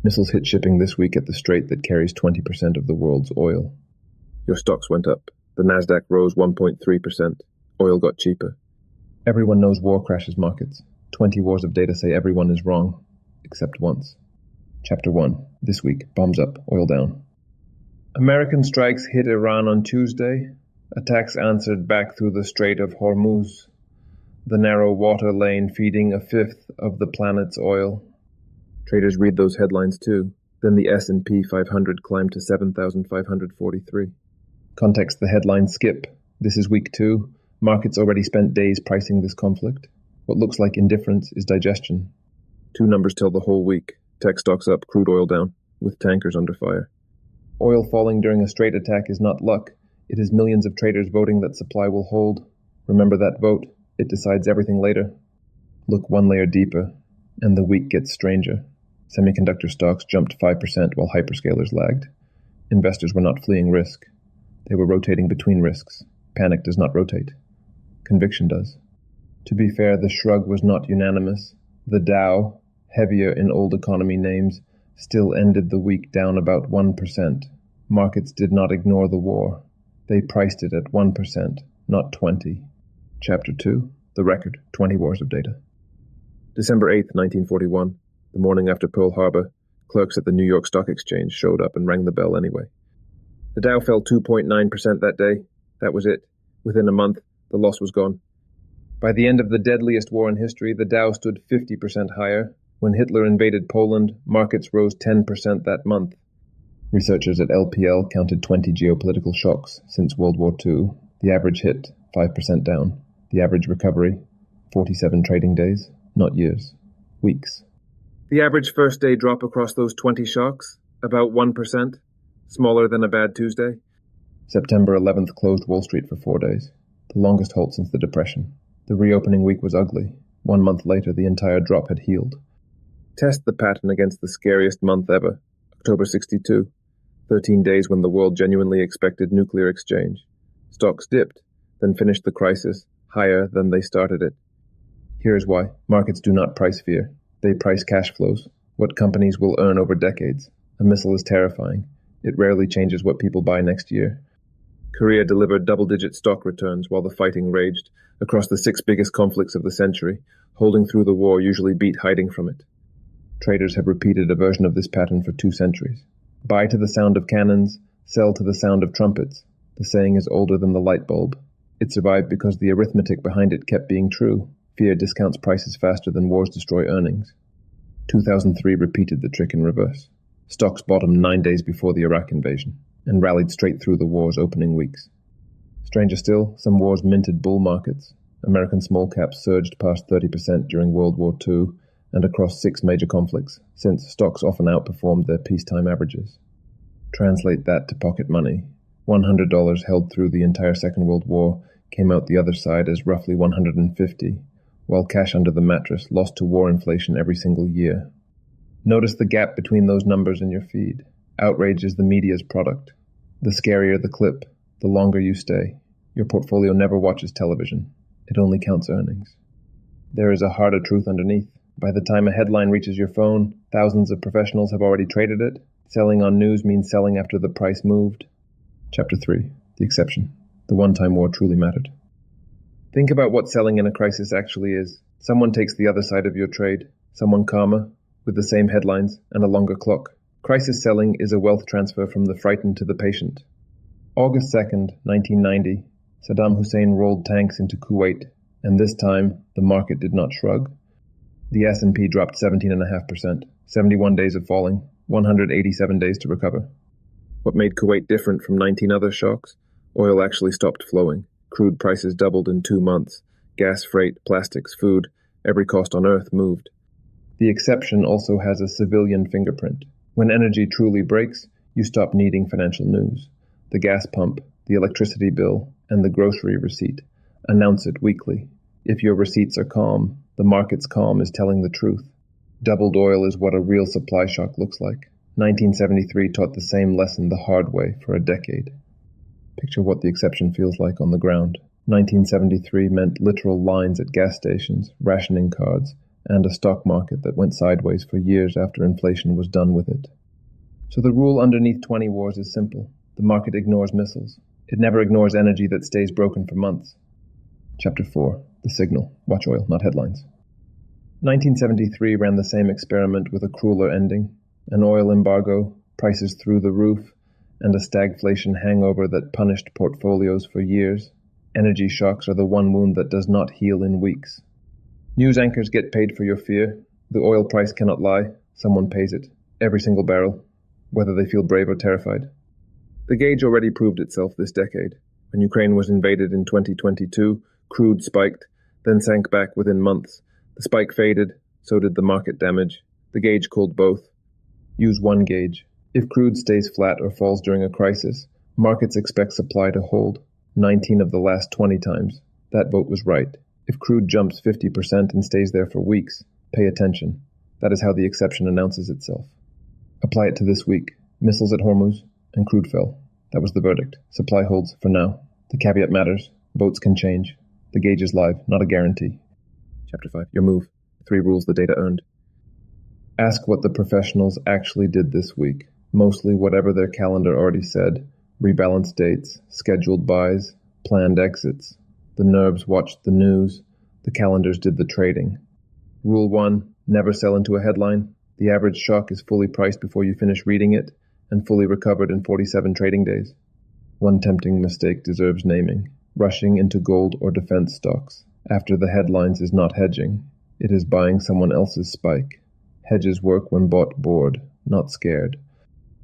Missiles hit shipping this week at the strait that carries 20% of the world's oil. Your stocks went up. The Nasdaq rose 1.3%. Oil got cheaper. Everyone knows war crashes markets. 20 wars of data say everyone is wrong, except once. Chapter 1. This week, bombs up, oil down. American strikes hit Iran on Tuesday. Attacks answered back through the Strait of Hormuz, the narrow water lane feeding a fifth of the planet's oil. Traders read those headlines too. Then the S&P 500 climbed to 7,543. Context the headlines skip. This is week 2. Markets already spent days pricing this conflict. What looks like indifference is digestion. 2 numbers tell the whole week. Tech stocks up, crude oil down, with tankers under fire. Oil falling during a strait attack is not luck. It is millions of traders voting that supply will hold. Remember that vote. It decides everything later. Look one layer deeper, and the week gets stranger. Semiconductor stocks jumped 5% while hyperscalers lagged. Investors were not fleeing risk. They were rotating between risks. Panic does not rotate. Conviction does. To be fair, the shrug was not unanimous. The Dow, heavier in old economy names, still ended the week down about 1%. Markets did not ignore the war. They priced it at 1%, not 20. Chapter 2. The record. 20 wars of data. December 8th, 1941. The morning after Pearl Harbor, clerks at the New York Stock Exchange showed up and rang the bell anyway. The Dow fell 2.9% that day. That was it. Within a month, the loss was gone. By the end of the deadliest war in history, the Dow stood 50% higher. When Hitler invaded Poland, markets rose 10% that month. Researchers at LPL counted 20 geopolitical shocks since World War II. The average hit, 5% down. The average recovery, 47 trading days, not years, weeks. The average first-day drop across those 20 shocks, about 1%, smaller than a bad Tuesday. September 11th closed Wall Street for 4 days, the longest halt since the Depression. The reopening week was ugly. 1 month later, the entire drop had healed. Test the pattern against the scariest month ever, October 62, 13 days when the world genuinely expected nuclear exchange. Stocks dipped, then finished the crisis higher than they started it. Here's why. Markets do not price fear. They price cash flows, what companies will earn over decades. A missile is terrifying. It rarely changes what people buy next year. Korea delivered double-digit stock returns while the fighting raged across the 6 biggest conflicts of the century. Holding through the war usually beat hiding from it. Traders have repeated a version of this pattern for 2 centuries. Buy to the sound of cannons, sell to the sound of trumpets. The saying is older than the light bulb. It survived because the arithmetic behind it kept being true. Fear discounts prices faster than wars destroy earnings. 2003 repeated the trick in reverse. Stocks bottomed 9 days before the Iraq invasion and rallied straight through the war's opening weeks. Stranger still, some wars minted bull markets. American small caps surged past 30% during World War II and across 6 major conflicts, since stocks often outperformed their peacetime averages. Translate that to pocket money. $100 held through the entire Second World War came out the other side as roughly $150, while cash under the mattress lost to war inflation every single year. Notice the gap between those numbers in your feed. Outrage is the media's product. The scarier the clip, the longer you stay. Your portfolio never watches television. It only counts earnings. There is a harder truth underneath. By the time a headline reaches your phone, thousands of professionals have already traded it. Selling on news means selling after the price moved. Chapter 3. The exception. The one time war truly mattered. Think about what selling in a crisis actually is. Someone takes the other side of your trade. Someone calmer, with the same headlines and a longer clock. Crisis selling is a wealth transfer from the frightened to the patient. August 2nd, 1990, Saddam Hussein rolled tanks into Kuwait, and this time the market did not shrug. The S&P dropped 17.5%, 71 days of falling, 187 days to recover. What made Kuwait different from 19 other shocks? Oil actually stopped flowing. Crude prices doubled in 2 months. Gas, freight, plastics, food, every cost on earth moved. The exception also has a civilian fingerprint. When energy truly breaks, you stop needing financial news. The gas pump, the electricity bill, and the grocery receipt. Announce it weekly. If your receipts are calm, the market's calm is telling the truth. Doubled oil is what a real supply shock looks like. 1973 taught the same lesson the hard way for a decade. Picture what the exception feels like on the ground. 1973 meant literal lines at gas stations, rationing cards, and a stock market that went sideways for years after inflation was done with it. So the rule underneath 20 wars is simple. The market ignores missiles. It never ignores energy that stays broken for months. Chapter 4. The Signal. Watch oil, not headlines. 1973 ran the same experiment with a crueler ending. An oil embargo, prices through the roof, and a stagflation hangover that punished portfolios for years. Energy shocks are the one wound that does not heal in weeks. News anchors get paid for your fear. The oil price cannot lie. Someone pays it. Every single barrel, whether they feel brave or terrified. The gauge already proved itself this decade. When Ukraine was invaded in 2022, crude spiked, then sank back within months. The spike faded, so did the market damage. The gauge called both. Use one gauge. If crude stays flat or falls during a crisis, markets expect supply to hold. 19 of the last 20 times. That vote was right. If crude jumps 50% and stays there for weeks, pay attention. That is how the exception announces itself. Apply it to this week. Missiles at Hormuz, and crude fell. That was the verdict. Supply holds for now. The caveat matters. Votes can change. The gauge is live, not a guarantee. Chapter 5. Your move. 3 rules the data earned. Ask what the professionals actually did this week. Mostly whatever their calendar already said. Rebalanced dates, scheduled buys, planned exits. The nerves watched the news. The calendars did the trading. Rule 1. Never sell into a headline. The average shock is fully priced before you finish reading it, and fully recovered in 47 trading days. One tempting mistake deserves naming. Rushing into gold or defense stocks after the headlines is not hedging. It is buying someone else's spike. Hedges work when bought bored, not scared.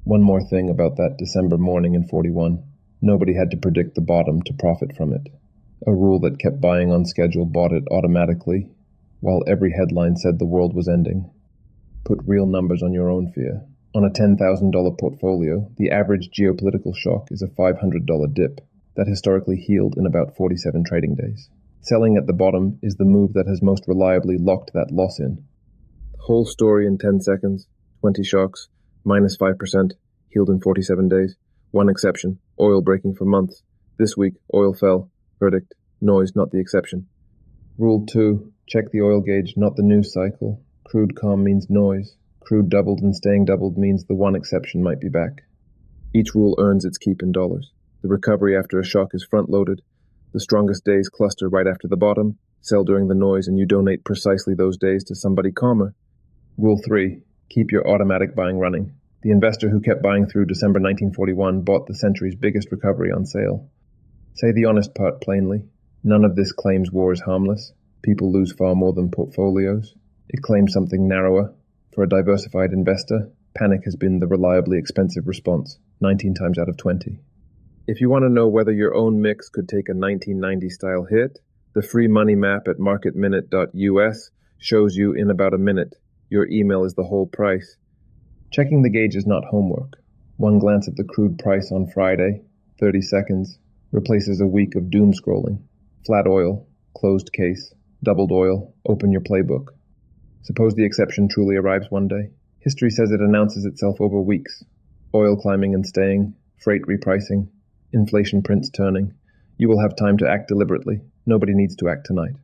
One more thing about that December morning in 41. Nobody had to predict the bottom to profit from it. A rule that kept buying on schedule bought it automatically, while every headline said the world was ending. Put real numbers on your own fear. On a $10,000 portfolio, the average geopolitical shock is a $500 dip that historically healed in about 47 trading days. Selling at the bottom is the move that has most reliably locked that loss in. The whole story in 10 seconds, 20 shocks, minus 5%, healed in 47 days. One exception, oil breaking for months. This week, oil fell. Verdict, noise, not the exception. Rule 2, check the oil gauge, not the news cycle. Crude calm means noise. Crude doubled and staying doubled means the one exception might be back. Each rule earns its keep in dollars. The recovery after a shock is front-loaded. The strongest days cluster right after the bottom. Sell during the noise and you donate precisely those days to somebody calmer. Rule 3. Keep your automatic buying running. The investor who kept buying through December 1941 bought the century's biggest recovery on sale. Say the honest part plainly. None of this claims war is harmless. People lose far more than portfolios. It claims something narrower. For a diversified investor, panic has been the reliably expensive response, 19 times out of 20. If you want to know whether your own mix could take a 1990-style hit, the free money map at marketminute.us shows you in about a minute. Your email is the whole price. Checking the gauge is not homework. One glance at the crude price on Friday, 30 seconds, replaces a week of doom scrolling. Flat oil, closed case, doubled oil, open your playbook. Suppose the exception truly arrives one day. History says it announces itself over weeks. Oil climbing and staying, freight repricing, inflation prints turning. You will have time to act deliberately. Nobody needs to act tonight.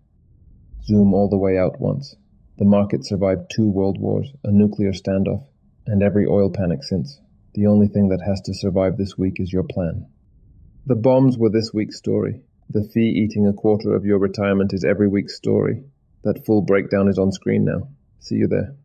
Zoom all the way out once. The market survived 2 world wars, a nuclear standoff, and every oil panic since. The only thing that has to survive this week is your plan. The bombs were this week's story. The fee eating a quarter of your retirement is every week's story. That full breakdown is on screen now. See you there.